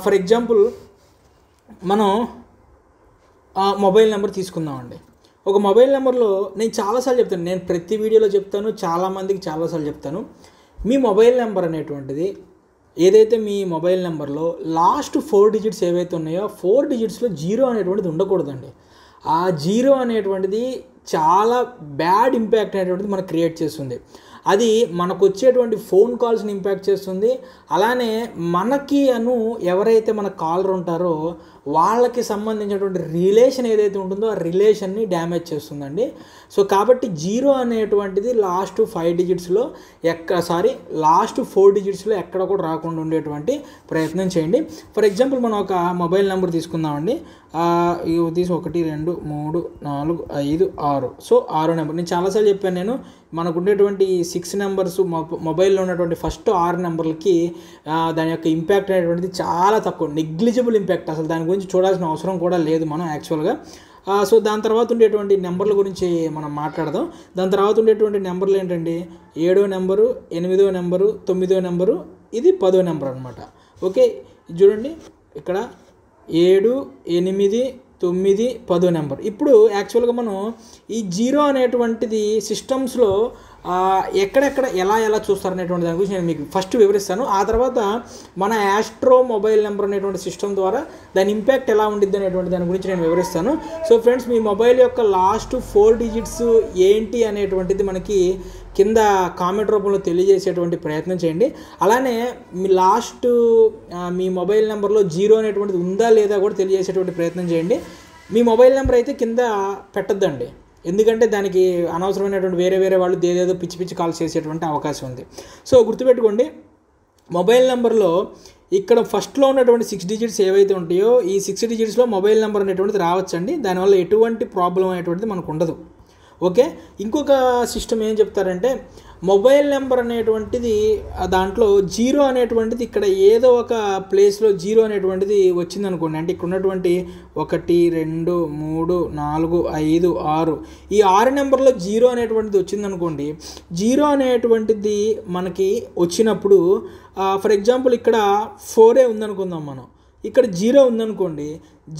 For example మనం mobile number తీసుకుందామండి. ఒక మొబైల్ నెంబర్లో నేను చాలాసార్లు చెప్తాను, నేను ప్రతి వీడియోలో చెప్తాను, చాలామందికి చాలాసార్లు చెప్తాను. మీ మొబైల్ నెంబర్ అనేటువంటిది ఏదైతే మీ మొబైల్ నెంబర్లో లాస్ట్ 4 డిజిట్స్ ఏవైతే ఉన్నాయో 4 డిజిట్స్లో 0 అనేటువంటిది ఉండకూడదండి. ఆ 0 అనేటువంటిది చాలా బ్యాడ్ ఇంపాక్ట్ అనేటువంటిది మనకు క్రియేట్ చేస్తుంది. అది మనకు వచ్చేటువంటి ఫోన్ కాల్స్ని ఇంపాక్ట్ చేస్తుంది. అలానే మనకి ఎవరైతే మన కాలర్ ఉంటారో వాళ్ళకి సంబంధించినటువంటి రిలేషన్ ఏదైతే ఉంటుందో ఆ రిలేషన్ని డ్యామేజ్ చేస్తుందండి. సో కాబట్టి 0 అనేటువంటిది లాస్ట్ 5 డిజిట్స్లో లాస్ట్ 4 డిజిట్స్లో ఎక్కడ కూడా రాకుండా ఉండేటువంటి ప్రయత్నం చేయండి. ఫర్ ఎగ్జాంపుల్ మనం ఒక మొబైల్ నెంబర్ తీసుకుందామండి. తీసి 1 2 3 4 5 6. సో 6 నెంబర్ నేను చాలాసార్లు చెప్పాను. నేను మనకు ఉండేటువంటి 6 నెంబర్స్ మొబైల్లో ఉన్నటువంటి ఫస్ట్ 6 నెంబర్లకి దాని యొక్క ఇంపాక్ట్ అనేటువంటిది చాలా తక్కువ, నెగ్లిజిబుల్ ఇంపాక్ట్. అసలు దాని గురించి చూడాల్సిన అవసరం కూడా లేదు మనం యాక్చువల్గా. సో దాని తర్వాత ఉండేటువంటి నెంబర్ల గురించి మనం మాట్లాడదాం. దాని తర్వాత ఉండేటువంటి నెంబర్లు ఏంటండి, 7వ నెంబరు, 8వ నెంబరు, 9వ నెంబరు, ఇది 10వ నెంబర్ అనమాట. ఓకే, చూడండి ఇక్కడ 7, 8, 9, 10 నెంబర్. ఇప్పుడు యాక్చువల్గా మనం ఈ 0 అనేటువంటిది సిస్టమ్స్లో ఎక్కడెక్కడ ఎలా చూస్తారనేటువంటి దాని గురించి నేను మీకు ఫస్ట్ వివరిస్తాను. ఆ తర్వాత మన యాస్ట్రో మొబైల్ నెంబర్ అనేటువంటి సిస్టమ్ ద్వారా దాని ఇంపాక్ట్ ఎలా ఉండిద్ది అనేటువంటి దాని గురించి నేను వివరిస్తాను. సో ఫ్రెండ్స్, మీ మొబైల్ యొక్క లాస్ట్ 4 డిజిట్స్ ఏంటి అనేటువంటిది మనకి కింద కామెంట్ రూపంలో తెలియజేసేటువంటి ప్రయత్నం చేయండి. అలానే మీ మొబైల్ నెంబర్లో 0 అనేటువంటిది ఉందా లేదా కూడా తెలియజేసేటువంటి ప్రయత్నం చేయండి. మీ మొబైల్ నెంబర్ అయితే కింద పెట్టద్దండి, ఎందుకంటే దానికి అనవసరమైనటువంటి వేరే వాళ్ళు ఏదేదో పిచ్చి కాల్స్ చేసేటువంటి అవకాశం ఉంది. సో గుర్తుపెట్టుకోండి, మొబైల్ నెంబర్లో ఇక్కడ ఫస్ట్లో ఉన్నటువంటి 6 డిజిట్స్ ఏవైతే ఉంటాయో ఈ 6 డిజిట్స్లో మొబైల్ నెంబర్ అనేటువంటిది రావచ్చండి. దానివల్ల ఎటువంటి ప్రాబ్లం అనేటువంటిది మనకు ఉండదు. ఓకే, ఇంకొక సిస్టమ్ ఏం చెప్తారంటే మొబైల్ నెంబర్ అనేటువంటిది దాంట్లో 0 అనేటువంటిది ఇక్కడ ఏదో ఒక ప్లేస్లో 0 అనేటువంటిది వచ్చిందనుకోండి. అంటే ఇక్కడ ఉన్నటువంటి 1 2 3 4 5 6 ఈ 6 నెంబర్లో 0 అనేటువంటిది వచ్చిందనుకోండి. 0 అనేటువంటిది మనకి వచ్చినప్పుడు ఫర్ ఎగ్జాంపుల్ ఇక్కడ 4 ఉందనుకుందాం మనం, ఇక్కడ 0 ఉందనుకోండి.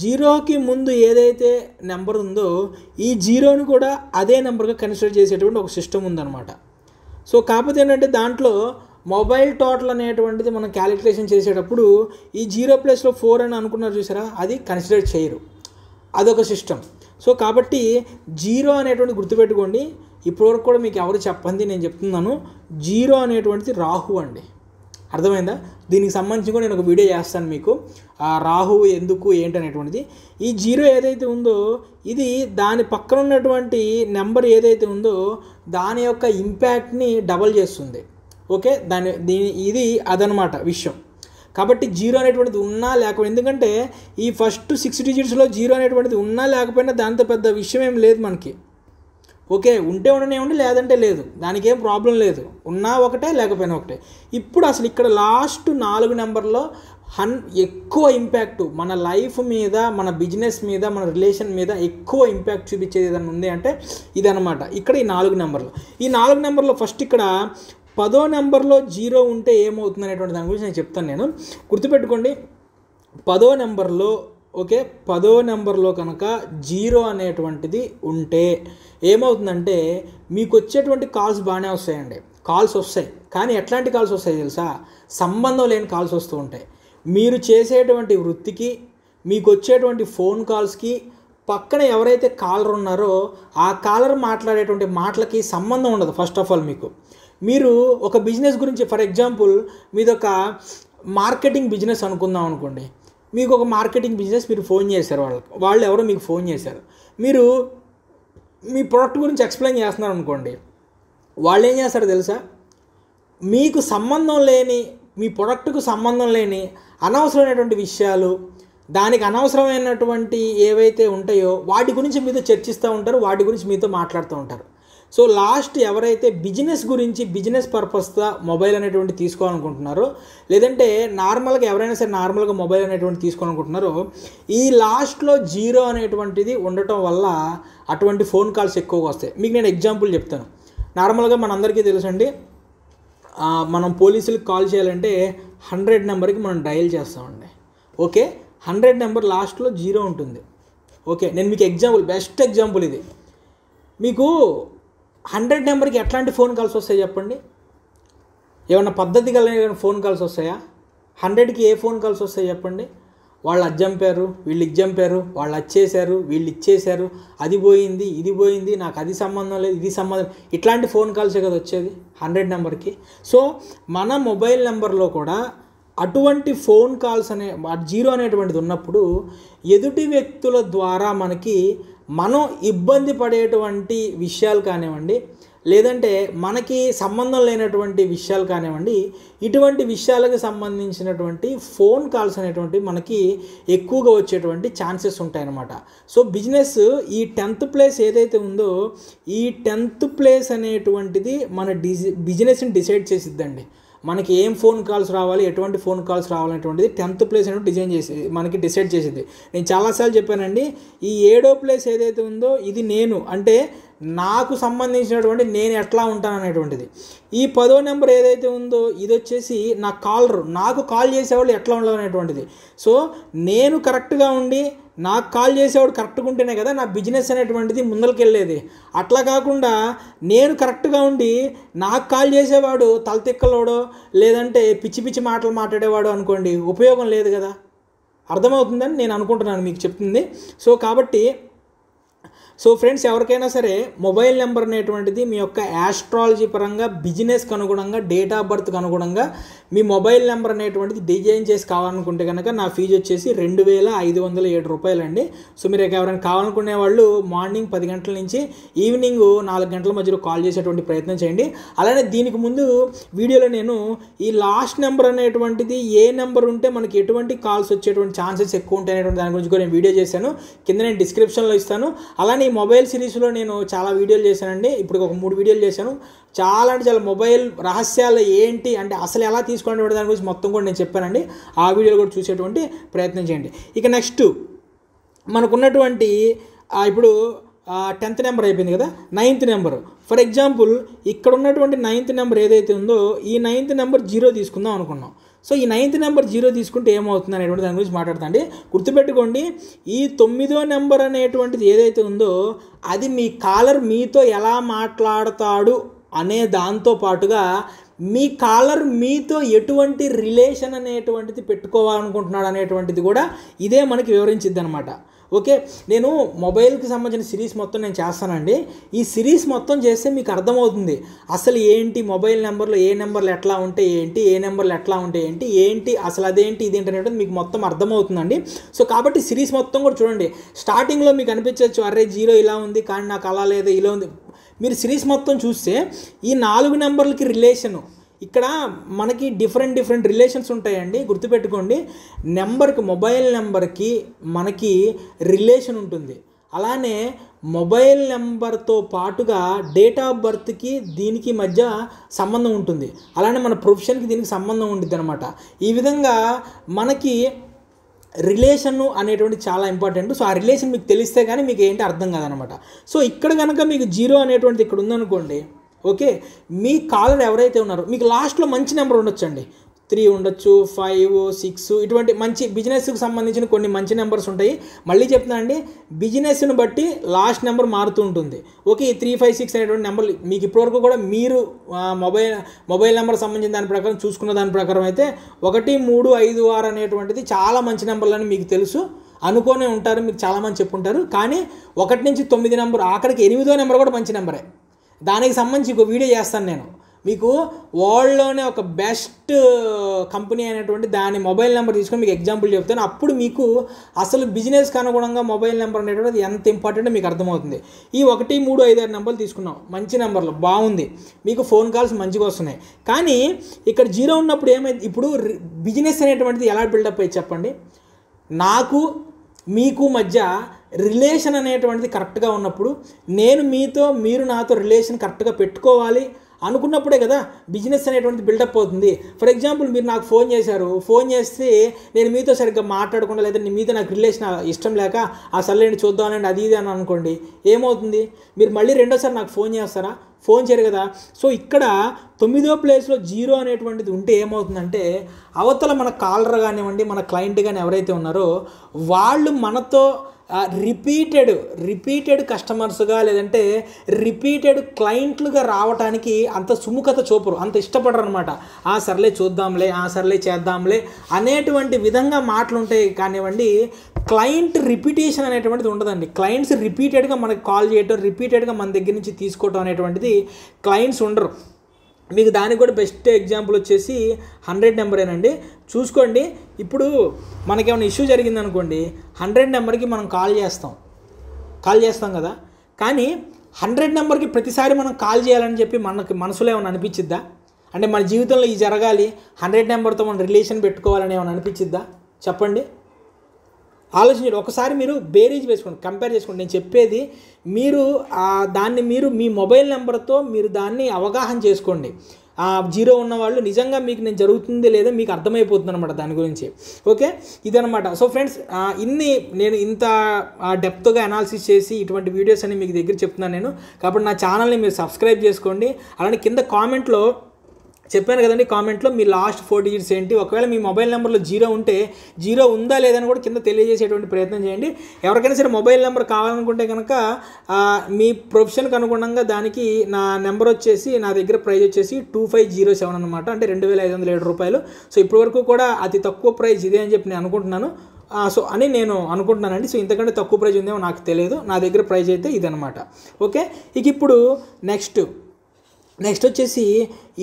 0కి ముందు ఏదైతే నెంబర్ ఉందో ఈ 0ని కూడా అదే నెంబర్గా కన్సిడర్ చేసేటువంటి ఒక సిస్టమ్ ఉందన్నమాట. సో కాకపోతే ఏంటంటే దాంట్లో మొబైల్ టోటల్ అనేటువంటిది మనం క్యాలిక్యులేషన్ చేసేటప్పుడు ఈ 0 ప్లేస్లో 4 అని అనుకున్నారు చూసారా, అది కన్సిడర్ చేయరు, అదొక సిస్టమ్. సో కాబట్టి 0 అనేటువంటి గుర్తుపెట్టుకోండి. ఇప్పటివరకు కూడా మీకు ఎవరు చెప్పండి, నేను చెప్తున్నాను. 0 అనేటువంటిది రాహు అండి, అర్థమైందా? దీనికి సంబంధించి కూడా నేను ఒక వీడియో చేస్తాను మీకు, రాహు ఎందుకు ఏంటనేటువంటిది. ఈ 0 ఏదైతే ఉందో ఇది దాని పక్కన ఉన్నటువంటి నెంబర్ ఏదైతే ఉందో దాని యొక్క ఇంపాక్ట్ని డబల్ చేస్తుంది. ఓకే, ఇది అదనమాట విషయం. కాబట్టి 0 అనేటువంటిది ఉన్నా లేకపోయినా, ఎందుకంటే ఈ ఫస్ట్ 6 డిజిట్స్లో 0 అనేటువంటిది ఉన్నా లేకపోయినా దాంతో పెద్ద విషయం ఏం లేదు మనకి. ఓకే, ఉంటే ఉండనివ్వండి, లేదంటే లేదు, దానికి ఏం ప్రాబ్లం లేదు. ఉన్నా ఒకటే, లేకపోయినా ఒకటే. ఇప్పుడు అసలు ఇక్కడ లాస్ట్ 4 నెంబర్లో ఎక్కువ ఇంపాక్ట్ మన లైఫ్ మీద, మన బిజినెస్ మీద, మన రిలేషన్ మీద ఎక్కువ ఇంపాక్ట్ చూపించేది ఏదైనా ఉంది అంటే ఇదనమాట. ఇక్కడ ఈ 4 నెంబర్లు, ఈ 4 నెంబర్లో ఫస్ట్ ఇక్కడ 10వ నెంబర్లో 0 ఉంటే ఏమవుతుంది అనేటువంటి దాని గురించి నేను చెప్తాను. నేను గుర్తుపెట్టుకోండి, 10వ నెంబర్లో ఓకే, 10వ నెంబర్లో కనుక 0 అనేటువంటిది ఉంటే ఏమవుతుందంటే మీకు వచ్చేటువంటి కాల్స్ బాగానే వస్తాయండి. కాల్స్ వస్తాయి, కానీ ఎట్లాంటి కాల్స్ వస్తాయి తెలుసా? సంబంధం లేని కాల్స్ వస్తూ ఉంటాయి. మీరు చేసేటువంటి వృత్తికి, మీకు వచ్చేటువంటి ఫోన్ కాల్స్కి, పక్కన ఎవరైతే కాలర్ ఉన్నారో ఆ కాలర్ మాట్లాడేటువంటి మాటలకి సంబంధం ఉండదు. ఫస్ట్ ఆఫ్ ఆల్ మీరు ఒక బిజినెస్ గురించి, ఫర్ ఎగ్జాంపుల్ మీది ఒక మార్కెటింగ్ బిజినెస్ అనుకుందాం అనుకోండి. మీకు ఒక మార్కెటింగ్ బిజినెస్, మీరు ఫోన్ చేశారు, వాళ్ళు ఎవరో మీకు ఫోన్ చేశారు, మీరు మీ ప్రోడక్ట్ గురించి ఎక్స్ప్లెయిన్ చేస్తున్నారు అనుకోండి. వాళ్ళు ఏం చేస్తారో తెలుసా? మీకు సంబంధం లేని, మీ ప్రోడక్ట్కు సంబంధం లేని అనవసరమైనటువంటి విషయాలు, దానికి అనవసరమైనటువంటి ఏవైతే ఉంటాయో వాటి గురించి మీతో చర్చిస్తూ ఉంటారు, వాటి గురించి మీతో మాట్లాడుతూ ఉంటారు. సో లాస్ట్ ఎవరైతే బిజినెస్ గురించి, బిజినెస్ పర్పస్గా మొబైల్ అనేటువంటి తీసుకోవాలనుకుంటున్నారో, లేదంటే నార్మల్గా ఎవరైనా సరే నార్మల్గా మొబైల్ అనేటువంటి తీసుకోవాలనుకుంటున్నారో, ఈ లాస్ట్లో 0 అనేటువంటిది ఉండటం వల్ల అటువంటి ఫోన్ కాల్స్ ఎక్కువగా వస్తాయి. మీకు నేను ఎగ్జాంపుల్ చెప్తాను. నార్మల్గా మనందరికీ తెలుసండి, మనం పోలీసులకు కాల్ చేయాలంటే 100 నెంబర్కి మనం డయల్ చేస్తామండి. ఓకే, 100 నెంబర్ లాస్ట్లో 0 ఉంటుంది. ఓకే, నేను మీకు బెస్ట్ ఎగ్జాంపుల్ ఇది. మీకు 100 నెంబర్కి ఎట్లాంటి ఫోన్ కాల్స్ వస్తాయి చెప్పండి? ఏమన్నా పద్ధతి కలిగిన ఫోన్ కాల్స్ వస్తాయా? 100కి ఏ ఫోన్ కాల్స్ వస్తాయి చెప్పండి? వాళ్ళు అది చంపారు, వీళ్ళు ఇది చంపారు, వాళ్ళు వచ్చేసారు, వీళ్ళు ఇచ్చేశారు, అది పోయింది, ఇది పోయింది, నాకు అది సంబంధం లేదు, ఇది సంబంధం, ఇట్లాంటి ఫోన్ కాల్సే కదా వచ్చేది 100 నెంబర్కి. సో మన మొబైల్ నెంబర్లో కూడా అటువంటి ఫోన్ కాల్స్ 0 అనేటువంటిది ఉన్నప్పుడు ఎదుటి వ్యక్తుల ద్వారా మనం ఇబ్బంది పడేటువంటి విషయాలు కానివ్వండి, లేదంటే మనకి సంబంధం లేనటువంటి విషయాలు కానివ్వండి, ఇటువంటి విషయాలకు సంబంధించినటువంటి ఫోన్ కాల్స్ అనేటువంటివి మనకి ఎక్కువగా వచ్చేటువంటి ఛాన్సెస్ ఉంటాయన్నమాట. సో బిజినెస్ ఈ 10th ప్లేస్ ఏదైతే ఉందో, ఈ 10th ప్లేస్ అనేటువంటిది మన బిజినెస్ని డిసైడ్ చేసిద్దండి. మనకి ఏం ఫోన్ కాల్స్ రావాలి, ఎటువంటి ఫోన్ కాల్స్ రావాలనేటువంటిది 10th ప్లేస్ అనేది మనకి డిసైడ్ చేసేది. నేను చాలాసార్లు చెప్పానండి, ఈ 7వ ప్లేస్ ఏదైతే ఉందో ఇది అంటే నాకు సంబంధించినటువంటి నేను ఎట్లా ఉంటాను అనేటువంటిది. ఈ 10వ నెంబర్ ఏదైతే ఉందో ఇది వచ్చేసి నాకు కాల్ చేసేవాళ్ళు ఎట్లా ఉండాలనేటువంటిది. సో నేను కరెక్ట్గా ఉండి నాకు కాల్ చేసేవాడు కరెక్ట్గా ఉంటేనే కదా నా బిజినెస్ అనేటువంటిది ముందరికి వెళ్ళేది. అట్లా కాకుండా నేను కరెక్ట్గా ఉండి నాకు కాల్ చేసేవాడు తలతిక్కలోడో లేదంటే పిచ్చి పిచ్చి మాటలు మాట్లాడేవాడు అనుకోండి, ఉపయోగం లేదు కదా. అర్థమవుతుందని నేను అనుకుంటున్నాను మీకు చెప్తుంది. సో ఫ్రెండ్స్, ఎవరికైనా సరే మొబైల్ నెంబర్ అనేటువంటిది మీ యొక్క యాస్ట్రాలజీ పరంగా బిజినెస్కి అనుగుణంగా డేట్ ఆఫ్ బర్త్కి అనుగుణంగా మీ మొబైల్ నెంబర్ అనేటువంటిది డిజైన్ చేసి కావాలనుకుంటే కనుక నా ఫీజు వచ్చేసి 2507 రూపాయలు అండి. సో మీరు ఎవరైనా కావాలనుకునే వాళ్ళు మార్నింగ్ 10 గంటల నుంచి ఈవినింగ్ 4 గంటల మధ్యలో కాల్ చేసేటువంటి ప్రయత్నం చేయండి. అలానే దీనికి ముందు వీడియోలో నేను ఈ లాస్ట్ నెంబర్ అనేటువంటిది ఏ నెంబర్ ఉంటే మనకి ఎటువంటి కాల్స్ వచ్చేటువంటి ఛాన్సెస్ ఎక్కువ ఉంటాయి అనేటువంటి దాని గురించి కూడా నేను వీడియో చేశాను, కింద నేను డిస్క్రిప్షన్లో ఇస్తాను. అలానే ఈ మొబైల్ సిరీస్లో నేను చాలా వీడియోలు చేశానండి, ఇప్పుడు ఒక 3 వీడియోలు చేశాను. చాలా మొబైల్ రహస్యాలు ఏంటి అంటే అసలు ఎలా తీసుకోవాలంటే దాని గురించి మొత్తం కూడా నేను చెప్పానండి. ఆ వీడియోలు కూడా చూసేటువంటి ప్రయత్నం చేయండి. ఇక నెక్స్ట్ మనకున్నటువంటి ఇప్పుడు 10th నెంబర్ అయిపోయింది కదా, 9th నెంబర్. ఫర్ ఎగ్జాంపుల్ ఇక్కడ ఉన్నటువంటి 9th నెంబర్ ఏదైతే ఉందో ఈ 9th నెంబర్ 0 తీసుకుందాం అనుకున్నాం. సో ఈ 9th నెంబర్ 0 తీసుకుంటే ఏమవుతుంది అనేటువంటి దాని గురించి మాట్లాడతాండి. గుర్తుపెట్టుకోండి, ఈ 9వ నెంబర్ అనేటువంటిది ఏదైతే ఉందో అది మీ కాలర్ మీతో ఎలా మాట్లాడతాడు అనే దాంతో పాటుగా మీ కాలర్ మీతో ఎటువంటి రిలేషన్ అనేటువంటిది పెట్టుకోవాలనుకుంటున్నాడు అనేటువంటిది కూడా ఇదే మనకి వివరించిద్ది అనమాట. ఓకే, నేను మొబైల్కి సంబంధించిన సిరీస్ మొత్తం నేను చేస్తానండి. ఈ సిరీస్ మొత్తం చేస్తే మీకు అర్థమవుతుంది అసలు ఏంటి మొబైల్ నెంబర్లో ఏ నెంబర్లు ఎట్లా ఉంటే ఏంటి, ఏ నెంబర్లు ఎట్లా ఉంటే ఏంటి అసలు అదేంటి ఇదేంటి అనేది మీకు మొత్తం అర్థమవుతుందండి. సో కాబట్టి సిరీస్ మొత్తం కూడా చూడండి. స్టార్టింగ్లో మీకు అనిపించవచ్చు అరే 0 ఇలా ఉంది కానీ నాకు అలా లేదు ఇలా ఉంది. మీరు సిరీస్ మొత్తం చూస్తే ఈ 4 నెంబర్లకి రిలేషను ఇక్కడ మనకి డిఫరెంట్ రిలేషన్స్ ఉంటాయండి. గుర్తుపెట్టుకోండి, మొబైల్ నెంబర్కి మనకి రిలేషన్ ఉంటుంది. అలానే మొబైల్ నెంబర్తో పాటుగా డేట్ ఆఫ్ బర్త్కి దీనికి మధ్య సంబంధం ఉంటుంది. అలానే మన ప్రొఫెషన్కి దీనికి సంబంధం ఉంటుంది అనమాట. ఈ విధంగా మనకి రిలేషన్ అనేటువంటి చాలా ఇంపార్టెంట్. సో ఆ రిలేషన్ మీకు తెలిస్తే కానీ మీకు ఏంటి అర్థం కాదనమాట. సో ఇక్కడ కనుక మీకు 0 అనేటువంటిది ఇక్కడ ఉందనుకోండి, ఓకే, మీ కాలర్ ఎవరైతే ఉన్నారో మీకు లాస్ట్లో మంచి నెంబర్ ఉండొచ్చండి, 3 ఉండొచ్చు, 5, 6 ఇటువంటి మంచి బిజినెస్కి సంబంధించిన కొన్ని మంచి నెంబర్స్ ఉంటాయి. మళ్ళీ చెప్తున్నానండి, బిజినెస్ని బట్టి లాస్ట్ నెంబర్ మారుతూ ఉంటుంది. ఓకే, ఈ 3, 5, 6 అనేటువంటి నెంబర్లు మీకు ఇప్పటివరకు కూడా మీరు మొబైల్ నెంబర్ సంబంధించిన దాని ప్రకారం చూసుకున్న దాని ప్రకారం అయితే 1, 3, 5, 6 అనేటువంటిది చాలా మంచి నెంబర్లని మీకు తెలుసు అనుకోనే ఉంటారు, మీకు చాలామంది చెప్పుంటారు. కానీ 1 నుంచి 9 నెంబర్ ఆఖరికి 8వ నెంబర్ కూడా మంచి నెంబరే. దానికి సంబంధించి ఇంకో వీడియో చేస్తాను నేను మీకు. వరల్డ్లోనే ఒక బెస్ట్ కంపెనీ అయినటువంటి దాని మొబైల్ నెంబర్ తీసుకొని మీకు ఎగ్జాంపుల్ చెప్తాను. అప్పుడు మీకు అసలు బిజినెస్కి అనుగుణంగా మొబైల్ నెంబర్ అనేటువంటిది ఎంత ఇంపార్టెంటో మీకు అర్థమవుతుంది. ఈ 1, 3, 5, 6 నెంబర్లు తీసుకున్నాం, మంచి నెంబర్లు, బాగుంది, మీకు ఫోన్ కాల్స్ మంచిగా వస్తున్నాయి. కానీ ఇక్కడ 0 ఉన్నప్పుడు ఏమైంది, ఇప్పుడు బిజినెస్ అనేటువంటిది ఎలా బిల్డప్ అయ్యి చెప్పండి. నాకు మీకు మధ్య రిలేషన్ అనేటువంటిది కరెక్ట్గా ఉన్నప్పుడు నేను మీతో మీరు నాతో రిలేషన్ కరెక్ట్గా పెట్టుకోవాలి అనుకున్నప్పుడే కదా బిజినెస్ అనేటువంటిది బిల్డప్ అవుతుంది. ఫర్ ఎగ్జాంపుల్ మీరు నాకు ఫోన్ చేశారు, ఫోన్ చేస్తే నేను మీతో సరిగ్గా మాట్లాడకుండా లేదా మీతో నాకు రిలేషన్ ఇష్టం లేక ఆ సర్లేండి చూద్దామండి అది ఇది అని అనుకోండి, ఏమవుతుంది, మీరు మళ్ళీ రెండోసారి నాకు ఫోన్ చేస్తారా? ఫోన్ చేయరు కదా. సో ఇక్కడ 9వ ప్లేస్లో 0 అనేటువంటిది ఉంటే ఏమవుతుందంటే అవతల మన కాలర్ కానివ్వండి, మన క్లయింట్ కానీ ఎవరైతే ఉన్నారో వాళ్ళు మనతో రిపీటెడ్ కస్టమర్స్గా లేదంటే రిపీటెడ్ క్లయింట్లుగా రావడానికి అంత సుముఖత చూపరు, అంత ఇష్టపడరు అనమాట. సర్లే చూద్దాంలే, సర్లే చేద్దాంలే అనేటువంటి విధంగా మాటలుంటాయి కానివ్వండి. క్లయింట్ రిపీటేషన్ అనేటువంటిది ఉండదండి. క్లయింట్స్ రిపీటెడ్గా మనకి కాల్ చేయటం, రిపీటెడ్గా మన దగ్గర నుంచి తీసుకోవటం అనేటువంటిది క్లయింట్స్ ఉండరు. మీకు దానికి కూడా బెస్ట్ ఎగ్జాంపుల్ వచ్చేసి 100 నెంబరేనండి. చూసుకోండి, ఇప్పుడు మనకేమైనా ఇష్యూ జరిగిందనుకోండి, 100 నెంబర్కి మనం కాల్ చేస్తాం కదా. కానీ 100 నెంబర్కి ప్రతిసారి మనం కాల్ చేయాలని చెప్పి మనకి మనసులో ఏమైనా అనిపించిద్దా? అంటే మన జీవితంలో ఇది జరగాలి, 100 నెంబర్తో మనం రిలేషన్ పెట్టుకోవాలని ఏమైనా అనిపించిద్దా? చెప్పండి, ఆలోచించండి. ఒకసారి మీరు బేరీజ్ వేసుకోండి, కంపేర్ చేసుకోండి. నేను చెప్పేది దాన్ని మీరు మీ మొబైల్ నెంబర్తో మీరు దాన్ని అవగాహన చేసుకోండి. 0 ఉన్నవాళ్ళు నిజంగా మీకు నేను జరుగుతుంది లేదా మీకు అర్థమైపోతుంది అనమాట దాని గురించి. ఓకే, ఇదనమాట. సో ఫ్రెండ్స్, నేను ఇంత డెప్త్గా అనాలిసిస్ చేసి ఇటువంటి వీడియోస్ అని మీకు దగ్గర చెప్తున్నాను నేను. కాబట్టి నా ఛానల్ని మీరు సబ్స్క్రైబ్ చేసుకోండి. అలానే కింద కామెంట్లో చెప్పాను కదండి, కామెంట్లో మీ లాస్ట్ 4 డిజిట్స్ ఏంటి. ఒకవేళ మీ మొబైల్ నెంబర్లో 0 ఉంటే 0 ఉందా లేదని కూడా కింద తెలియజేసేటువంటి ప్రయత్నం చేయండి. ఎవరికైనా సరే మొబైల్ నెంబర్ కావాలనుకుంటే కనుక మీ ప్రొఫెషన్కి అనుగుణంగా దానికి నా నెంబర్ వచ్చేసి, నా దగ్గర ప్రైస్ వచ్చేసి 2507 అనమాట, అంటే 2507 రూపాయలు. సో ఇప్పటివరకు కూడా అతి తక్కువ ప్రైస్ ఇదే అని చెప్పి నేను అనుకుంటున్నాను. సో అని నేను అనుకుంటున్నానండి. సో ఇంతకంటే తక్కువ ప్రైస్ ఉందేమో నాకు తెలియదు, నా దగ్గర ప్రైస్ అయితే ఇదనమాట. ఓకే, ఇప్పుడు నెక్స్ట్ వచ్చేసి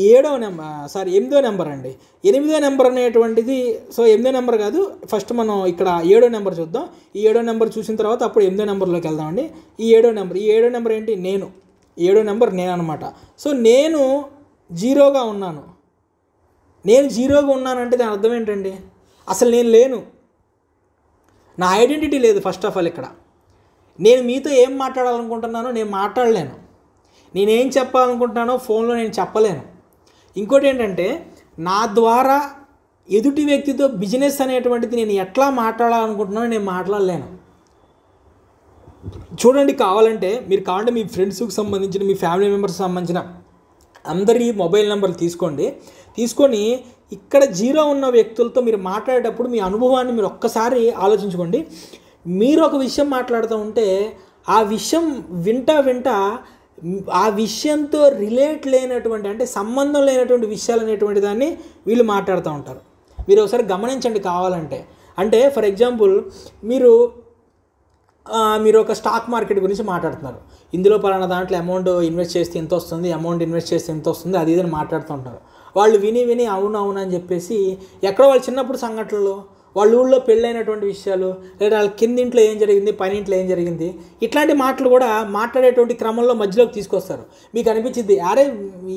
8వ నెంబర్ అండి. 8వ నెంబర్ అనేటువంటిది, సో 8వ నెంబర్ కాదు, ఫస్ట్ మనం ఇక్కడ 7వ నెంబర్ చూద్దాం. ఈ 7వ నెంబర్ చూసిన తర్వాత అప్పుడు 8వ నెంబర్లోకి వెళ్దామండి. ఈ 7వ నెంబర్ ఏంటి? 7వ నెంబర్ నేను అనమాట. సో నేను 0గా ఉన్నాను. నేను 0గా ఉన్నానంటే దాని అర్థం ఏంటండి? అసలు నేను లేను, నా ఐడెంటిటీ లేదు. ఫస్ట్ ఆఫ్ ఆల్ ఇక్కడ నేను మీతో ఏం మాట్లాడాలనుకుంటున్నానో నేను మాట్లాడలేను, నేనేం చెప్పాలనుకుంటున్నానో ఫోన్లో నేను చెప్పలేను. ఇంకోటి ఏంటంటే, నా ద్వారా ఎదుటి వ్యక్తితో బిజినెస్ అనేటువంటిది నేను ఎట్లా మాట్లాడాలనుకుంటున్నానో నేను మాట్లాడలేను. చూడండి, కావాలంటే మీ ఫ్రెండ్స్కి సంబంధించిన, మీ ఫ్యామిలీ మెంబర్స్కి సంబంధించిన అందరి మొబైల్ నెంబర్లు తీసుకొని ఇక్కడ 0 ఉన్న వ్యక్తులతో మీరు మాట్లాడేటప్పుడు మీ అనుభవాన్ని మీరు ఒక్కసారి ఆలోచించుకోండి. మీరు ఒక విషయం మాట్లాడుతూ ఉంటే ఆ విషయం వింటా ఆ విషయంతో రిలేట్ లేనటువంటి, అంటే సంబంధం లేనటువంటి విషయాలు అనేటువంటి దాన్ని వీళ్ళు మాట్లాడుతూ ఉంటారు. మీరు ఒకసారి గమనించండి కావాలంటే. అంటే ఫర్ ఎగ్జాంపుల్, మీరు ఒక స్టాక్ మార్కెట్ గురించి మాట్లాడుతున్నారు. ఇందులో పలానా దాంట్లో అమౌంట్ ఇన్వెస్ట్ చేస్తే ఎంత వస్తుంది, అది ఇదని మాట్లాడుతూ ఉంటారు. వాళ్ళు విని అవును అని చెప్పేసి ఎక్కడో వాళ్ళు చిన్నప్పుడు సంఘటనలు, వాళ్ళ ఊళ్ళో పెళ్ళైనటువంటి విషయాలు, లేదా వాళ్ళ కిందింట్లో ఏం జరిగింది, పైనింట్లో ఏం జరిగింది, ఇట్లాంటి మాటలు కూడా మాట్లాడేటువంటి క్రమంలో మధ్యలోకి తీసుకొస్తారు. మీకు అనిపించింది, అరే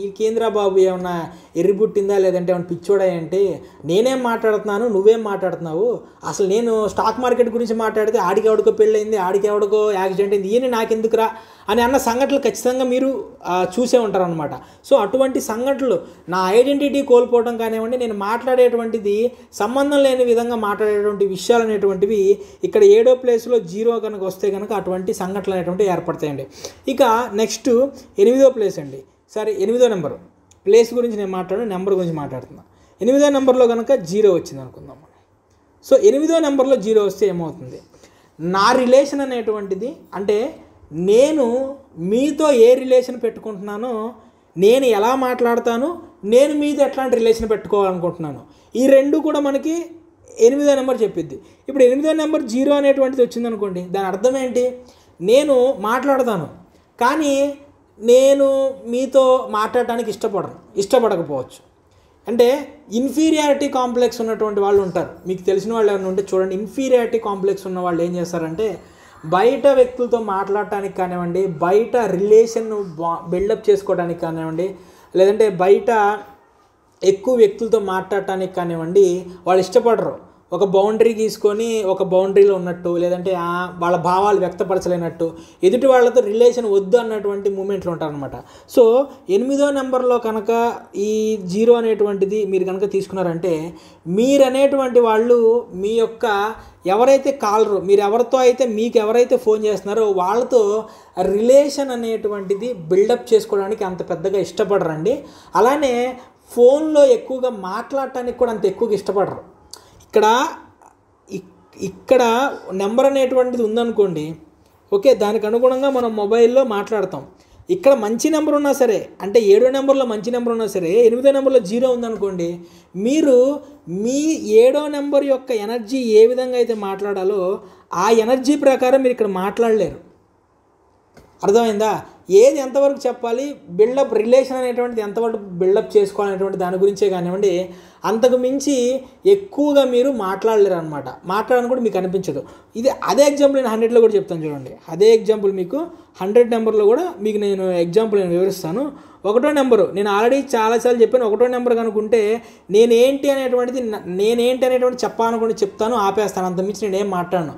ఈ కేంద్ర బాబు ఏమన్నా ఎర్రిబుట్టిందా, లేదంటే ఏమన్నా పిచ్చోడా అంటే, నేనేం మాట్లాడుతున్నాను, నువ్వేం మాట్లాడుతున్నావు, అసలు నేను స్టాక్ మార్కెట్ గురించి మాట్లాడితే ఆడికెవడికో పెళ్ళయింది, ఆడికెవడికో యాక్సిడెంట్ అయింది, ఈయన నాకెందుకురా అని అన్న సంఘటనలు ఖచ్చితంగా మీరు చూసే ఉంటారనమాట. సో అటువంటి సంఘటనలు, నా ఐడెంటిటీ కోల్పోవడం కానివ్వండి, నేను మాట్లాడేటువంటిది సంబంధం లేని విధంగా మాట్లాడేటువంటి విషయాలు అనేటువంటివి ఇక్కడ 7వ ప్లేస్లో 0 కనుక వస్తే కనుక అటువంటి సంఘటనలు అనేటువంటివి ఏర్పడతాయండి. ఇక నెక్స్ట్ 8వ ప్లేస్ అండి. సరే, 8వ నెంబర్ ప్లేస్ గురించి నేను నెంబర్ గురించి మాట్లాడుతున్నా. 8వ నెంబర్లో కనుక 0 వచ్చింది అనుకుందాం. సో 8వ నెంబర్లో 0 వస్తే ఏమవుతుంది? నా రిలేషన్ అనేటువంటిది, అంటే నేను మీతో ఏ రిలేషన్ పెట్టుకుంటున్నానో, నేను ఎలా మాట్లాడతాను, నేను మీతో ఎట్లాంటి రిలేషన్ పెట్టుకోవాలనుకుంటున్నాను, ఈ రెండు కూడా మనకి 8వ నెంబర్ చెప్పిద్ది. ఇప్పుడు 8వ నెంబర్ 0 అనేటువంటిది వచ్చిందనుకోండి, దాని అర్థం ఏంటి? నేను మాట్లాడతాను, కానీ నేను మీతో మాట్లాడటానికి ఇష్టపడకపోవచ్చు. అంటే ఇన్ఫీరియారిటీ కాంప్లెక్స్ ఉన్నటువంటి వాళ్ళు ఉంటారు. మీకు తెలిసిన వాళ్ళు ఎవరైనా ఉంటే చూడండి. ఇన్ఫీరియారిటీ కాంప్లెక్స్ ఉన్న వాళ్ళు ఏం చేస్తారంటే, బయట వ్యక్తులతో మాట్లాడటానికి కానివ్వండి, బయట రిలేషన్ బిల్డప్ చేసుకోవడానికి కానివ్వండి, లేదంటే బయట ఎక్కువ వ్యక్తులతో మాట్లాడటానికి కానివ్వండి వాళ్ళు ఇష్టపడరు. ఒక బౌండరీ గీసుకొని ఒక బౌండరీలో ఉన్నట్టు, లేదంటే వాళ్ళ భావాలు వ్యక్తపరచలేనట్టు, ఎదుటి వాళ్ళతో రిలేషన్ వద్దు అన్నటువంటి మూమెంట్లు ఉంటారనమాట. సో 8వ నెంబర్లో కనుక ఈ 0 అనేటువంటిది మీరు కనుక తీసుకున్నారంటే, మీరనేటువంటి వాళ్ళు మీ యొక్క ఎవరైతే కాలరు, మీరు ఎవరితో అయితే మీకు ఎవరైతే ఫోన్ చేస్తున్నారో వాళ్ళతో రిలేషన్ అనేటువంటిది బిల్డప్ చేసుకోవడానికి అంత పెద్దగా ఇష్టపడరండి. అలానే ఫోన్లో ఎక్కువగా మాట్లాడటానికి కూడా అంత ఎక్కువగా ఇష్టపడరు. ఇక్కడ నెంబర్ అనేటువంటిది ఉందనుకోండి, ఓకే, దానికి అనుగుణంగా మనం మొబైల్లో మాట్లాడతాం. ఇక్కడ మంచి నెంబర్ ఉన్నా సరే, అంటే 7వ నెంబర్లో మంచి నెంబర్ ఉన్నా సరే, 8వ నెంబర్లో 0 ఉందనుకోండి, మీరు మీ 7వ నెంబర్ యొక్క ఎనర్జీ ఏ విధంగా అయితే మాట్లాడాలో ఆ ఎనర్జీ ప్రకారం మీరు ఇక్కడ మాట్లాడలేరు. అర్థమైందా? ఏది ఎంతవరకు చెప్పాలి, బిల్డప్ రిలేషన్ అనేటువంటిది ఎంతవరకు బిల్డప్ చేసుకోవాలనేటువంటి దాని గురించే కానివ్వండి, అంతకు మించి ఎక్కువగా మీరు మాట్లాడలేరు అనమాట. మాట్లాడని కూడా మీకు అనిపించదు. అదే ఎగ్జాంపుల్ నేను 100లో కూడా చెప్తాను చూడండి. అదే ఎగ్జాంపుల్ మీకు 100 నెంబర్లో కూడా మీకు నేను ఎగ్జాంపుల్ వివరిస్తాను. 1వ నెంబరు నేను ఆల్రెడీ చాలాసార్లు చెప్పాను. 1వ నెంబర్ కనుక్కుంటే నేనేంటి అనేటువంటి చెప్పాలనుకుంటే చెప్తాను, ఆపేస్తాను. అంతమించి నేనేం మాట్లాడను.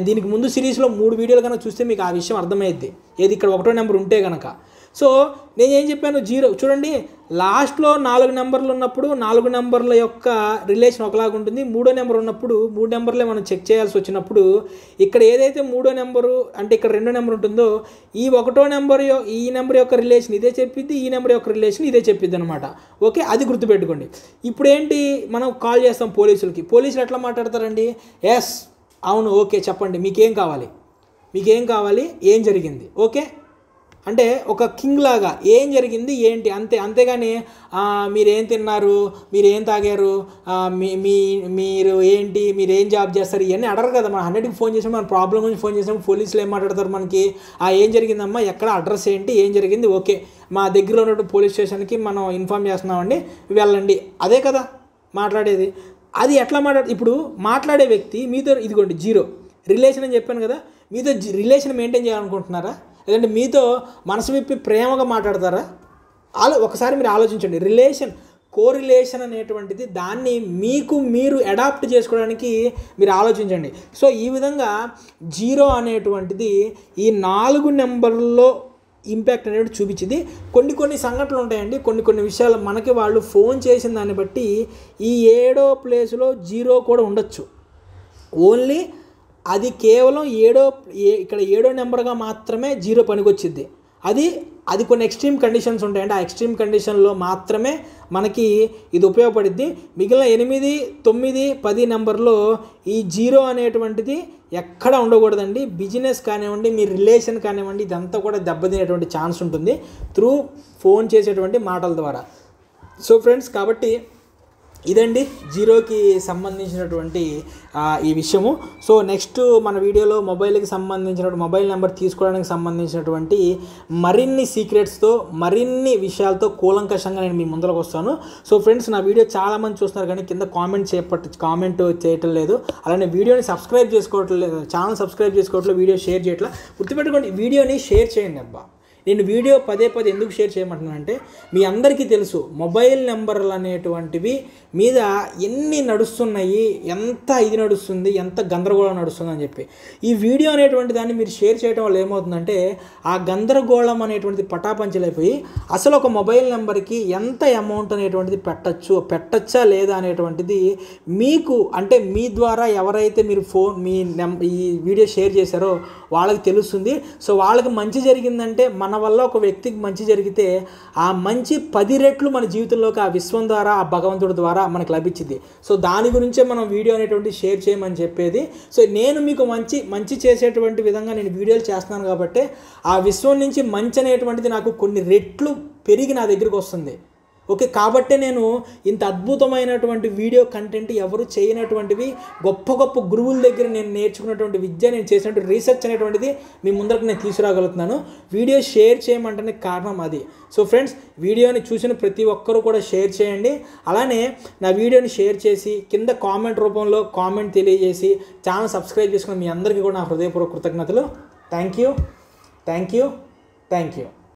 దీనికి ముందు సిరీస్లో 3 వీడియోలు కనుక చూస్తే మీకు ఆ విషయం అర్థమైద్ది, ఏది ఇక్కడ 1వ నెంబర్ ఉంటే కనుక. సో నేనేం చెప్పాను, 0 చూడండి, లాస్ట్లో 4 నెంబర్లు ఉన్నప్పుడు 4 నెంబర్ల యొక్క రిలేషన్ ఒకలాగా ఉంటుంది. 3వ నెంబర్ ఉన్నప్పుడు 3 నెంబర్లే మనం చెక్ చేయాల్సి వచ్చినప్పుడు ఇక్కడ ఏదైతే 3వ నెంబరు అంటే ఇక్కడ 2వ నెంబర్ ఉంటుందో ఈ 1వ నెంబర్ ఈ నెంబర్ యొక్క రిలేషన్ ఇదే చెప్పిద్ది, ఈ నెంబర్ యొక్క రిలేషన్ ఇదే చెప్పిద్ది అనమాట. ఓకే, అది గుర్తుపెట్టుకోండి. ఇప్పుడు ఏంటి, మనం కాల్ చేస్తాం పోలీసులకి. పోలీసులు ఎట్లా మాట్లాడతారండి, ఎస్ అవును ఓకే చెప్పండి మీకేం కావాలి, ఏం జరిగింది, ఓకే అంటే ఒక కింగ్ లాగా ఏం జరిగింది ఏంటి అంతే. అంతేగాని మీరేం తిన్నారు, మీరేం తాగారు, మీరు ఏంటి, మీరు ఏం జాబ్ చేస్తారు, ఇవన్నీ అడగరు కదా. మనం 100కి ఫోన్ చేసినప్పుడు మన ప్రాబ్లం గురించి ఫోన్ చేసినప్పుడు పోలీసులు ఏం మాట్లాడతారు మనకి, ఏం జరిగిందమ్మా, ఎక్కడ అడ్రస్ ఏంటి, ఏం జరిగింది, ఓకే మా దగ్గర ఉన్నటువంటి పోలీస్ స్టేషన్కి మనం ఇన్ఫామ్ చేస్తున్నామండి వెళ్ళండి, అదే కదా మాట్లాడేది. అది ఎట్లా ఇప్పుడు మాట్లాడే వ్యక్తి మీతో ఇదిగోండి 0 రిలేషన్ అని చెప్పాను కదా, మీతో రిలేషన్ మెయింటైన్ చేయాలనుకుంటున్నారా, లేదంటే మీతో మనసు విప్పి ప్రేమగా మాట్లాడతారా? ఒకసారి మీరు ఆలోచించండి. కోరిలేషన్ అనేటువంటిది దాన్ని మీరు అడాప్ట్ చేసుకోవడానికి మీరు ఆలోచించండి. సో ఈ విధంగా 0 అనేటువంటిది ఈ 4 నెంబర్లో ఇంపాక్ట్ అనేది చూపించింది. కొన్ని సంఘటనలు ఉంటాయండి, కొన్ని విషయాలు మనకి వాళ్ళు ఫోన్ చేసిన దాన్ని బట్టి ఈ 7వ ప్లేస్లో 0 కూడా ఉండొచ్చు. ఓన్లీ అది కేవలం ఇక్కడ 7వ నెంబర్గా మాత్రమే 0 పనికొచ్చిద్ది. అది కొన్ని ఎక్స్ట్రీమ్ కండిషన్స్ ఉంటాయండి. ఆ ఎక్స్ట్రీమ్ కండిషన్లో మాత్రమే మనకి ఇది ఉపయోగపడుద్ది. మిగిలిన 8, 9, 10 నెంబర్లో ఈ 0 అనేటువంటిది ఎక్కడ ఉండకూడదండి. బిజినెస్ కానివ్వండి, మీ రిలేషన్ కానివ్వండి, ఇదంతా కూడా దెబ్బతినేటువంటి ఛాన్స్ ఉంటుంది త్రూ ఫోన్ చేసేటువంటి మాటల ద్వారా. సో ఫ్రెండ్స్, కాబట్టి ఇదండి 0కి సంబంధించినటువంటి ఈ విషయము. సో నెక్స్ట్ మన వీడియోలో మొబైల్కి సంబంధించినటువంటి మొబైల్ నెంబర్ తీసుకోవడానికి సంబంధించినటువంటి మరిన్ని సీక్రెట్స్తో మరిన్ని విషయాలతో కూలంకషంగా నేను మీ ముందరకు వస్తాను. సో ఫ్రెండ్స్, నా వీడియో చాలామంది చూస్తున్నారు కానీ కింద కామెంట్ చేయటం లేదు. అలానే వీడియోని సబ్స్క్రైబ్ చేసుకోవట్లేదు, ఛానల్ సబ్స్క్రైబ్ చేసుకోవట్లేదు, వీడియో షేర్ చేయట్లా. గుర్తుపెట్టుకోండి, వీడియోని షేర్ చేయండి అబ్బా. నేను వీడియో పదే ఎందుకు షేర్ చేయమంటున్నానంటే, మీ అందరికీ తెలుసు మొబైల్ నెంబర్లు అనేటువంటివి మీద ఎన్ని నడుస్తున్నాయి, ఎంత ఇది నడుస్తుంది, ఎంత గందరగోళం నడుస్తుంది అని చెప్పి. ఈ వీడియో అనేటువంటి దాన్ని మీరు షేర్ చేయడం వల్ల ఏమవుతుందంటే ఆ గందరగోళం అనేటువంటిది పటాపంచలైపోయి అసలు ఒక మొబైల్ నెంబర్కి ఎంత అమౌంట్ అనేటువంటిది పెట్టచ్చా లేదా అనేటువంటిది మీకు, అంటే మీ ద్వారా ఎవరైతే మీరు ఈ వీడియో షేర్ చేశారో వాళ్ళకి తెలుస్తుంది. సో వాళ్ళకి మంచి జరిగిందంటే, మన వల్ల ఒక వ్యక్తికి మంచి జరిగితే ఆ మంచి 10 రెట్లు మన జీవితంలోకి ఆ విశ్వం ద్వారా, ఆ భగవంతుడి ద్వారా మనకు లభించింది. సో దాని గురించే మనం వీడియో అనేటువంటి షేర్ చేయమని చెప్పేది. సో నేను మీకు మంచి చేసేటువంటి విధంగా నేను వీడియోలు చేస్తున్నాను కాబట్టి ఆ విశ్వం నుంచి మంచి అనేటువంటిది నాకు కొన్ని రెట్లు పెరిగి నా దగ్గరికి వస్తుంది. ఓకే, కాబట్టే నేను ఇంత అద్భుతమైనటువంటి వీడియో కంటెంట్ ఎవరు చేయనటువంటివి గొప్ప గురువుల దగ్గర నేను నేర్చుకున్నటువంటి విద్య, నేను చేసినటువంటి రీసెర్చ్ అనేటువంటిది మీ ముందరకు నేను తీసుకురాగలుగుతున్నాను. వీడియో షేర్ చేయమంటే కారణం అది. సో ఫ్రెండ్స్, వీడియోని చూసిన ప్రతి ఒక్కరూ కూడా షేర్ చేయండి. అలానే నా వీడియోని షేర్ చేసి కింద కామెంట్ రూపంలో కామెంట్ తెలియజేసి ఛానల్ సబ్స్క్రైబ్ చేసుకుని మీ అందరికీ కూడా నా హృదయపూర్వక కృతజ్ఞతలు. Thank you.